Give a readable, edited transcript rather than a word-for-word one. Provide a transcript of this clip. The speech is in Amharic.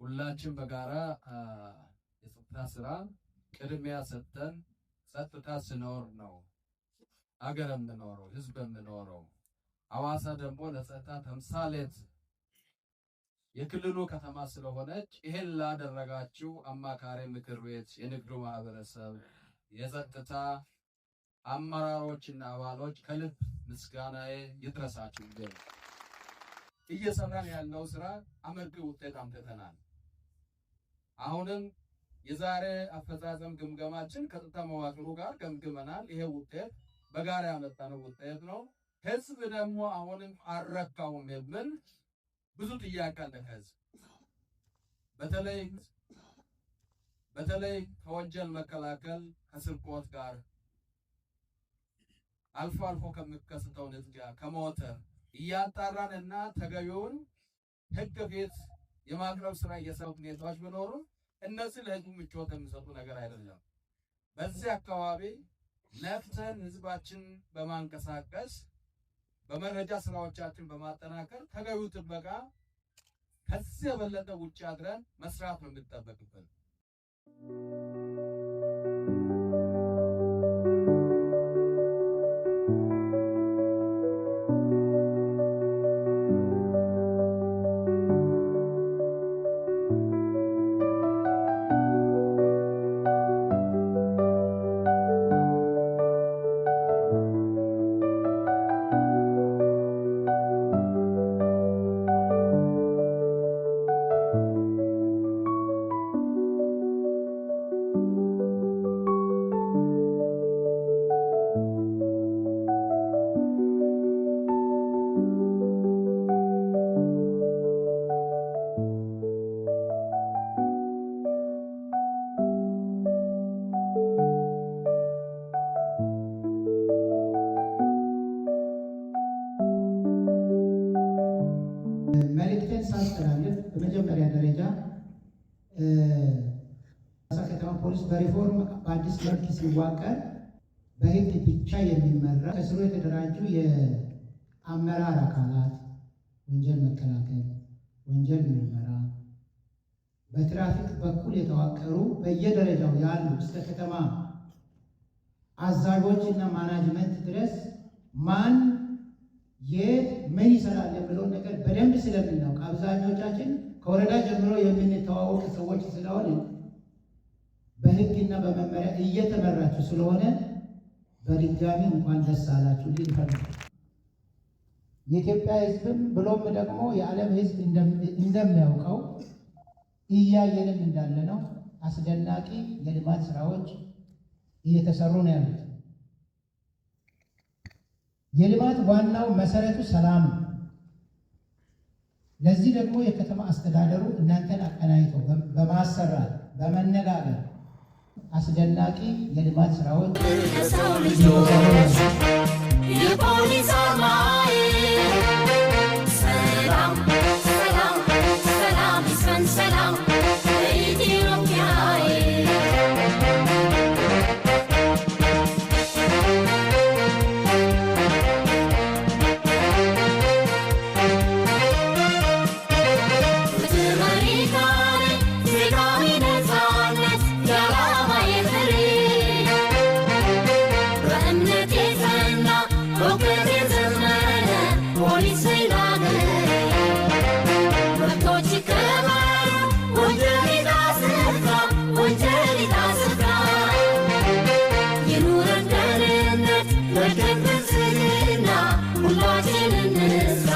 ሁላችን በጋራ የጸጥታ ስራ ቅድሚያ ሰጥተን ጸጥታ ሲኖር ነው አገር የምኖረው ህዝብ የምኖረው። ሐዋሳ ደግሞ ለጸጥታ ተምሳሌት የክልሉ ከተማ ስለሆነች ይሄን ላደረጋችሁ አማካሪ ምክር ቤት፣ የንግዱ ማህበረሰብ፣ የጸጥታ አመራሮችና አባሎች ከልብ ምስጋናዬ ይድረሳችሁ። እየሰራን ያለው ስራ አመርቂ ውጤት አምጥተናል። አሁንም የዛሬ አፈጻጸም ግምገማችን ከጸጥታ መዋቅሩ ጋር ገምግመናል። ይሄ ውጤት በጋራ ያመጣነው ውጤት ነው። ህዝብ ደግሞ አሁንም አልረካውም የሚል ብዙ ጥያቄ አለ ከህዝብ። በተለይ ከወንጀል መከላከል ከስርቆት ጋር አልፎ አልፎ ከሚከሰተው ንጥቂያ ከሞተር እያጣራንና ተገቢውን ህግ ፊት የማቅረብ ስራ እየሰሩ ሁኔታዎች ቢኖሩ እነዚህ ለህዝቡ ምቾት የሚሰጡ ነገር አይደለም። በዚህ አካባቢ ነፍተን ህዝባችን በማንቀሳቀስ በመረጃ ስራዎቻችን በማጠናከር ተገቢው ጥበቃ ከዚህ የበለጠ ውጭ አድረን መስራት ነው የሚጠበቅብን። መልእክቴን ሳስተላልፍ በመጀመሪያ ደረጃ ሐዋሳ ከተማ ፖሊስ በሪፎርም በአዲስ መልክ ሲዋቀር በህግ ብቻ የሚመራ ከስሩ የተደራጁ የአመራር አካላት ወንጀል መከላከል፣ ወንጀል ምርመራ፣ በትራፊክ በኩል የተዋቀሩ በየደረጃው ያሉ እስከ ከተማ አዛዦች እና ማናጅመንት ድረስ ማን የት ምን ይሰራል የሚለውን ነገር በደንብ ስለምናውቅ አብዛኞቻችን ከወረዳ ጀምሮ የምንተዋወቅ ሰዎች ስለሆነ በህግና በመመሪያ እየተመራችሁ ስለሆነ በድጋሚ እንኳን ደስ አላችሁ ልል እፈልጋለሁ። የኢትዮጵያ ህዝብም ብሎም ደግሞ የዓለም ህዝብ እንደሚያውቀው እያየንም እንዳለ ነው። አስደናቂ የልማት ስራዎች እየተሰሩ ነው ያሉት። የልማት ዋናው መሰረቱ ሰላም ነው። ለዚህ ደግሞ የከተማ አስተዳደሩ እናንተን አቀናጅቶ በማሰራት በመነጋገር አስደናቂ የልማት ስራዎች የፖሊስ አርማዬ ሰላም ሰላም ሰላም ይስፈን ሰላም በኢትዮጵያዬ ሁላችን እንስራ።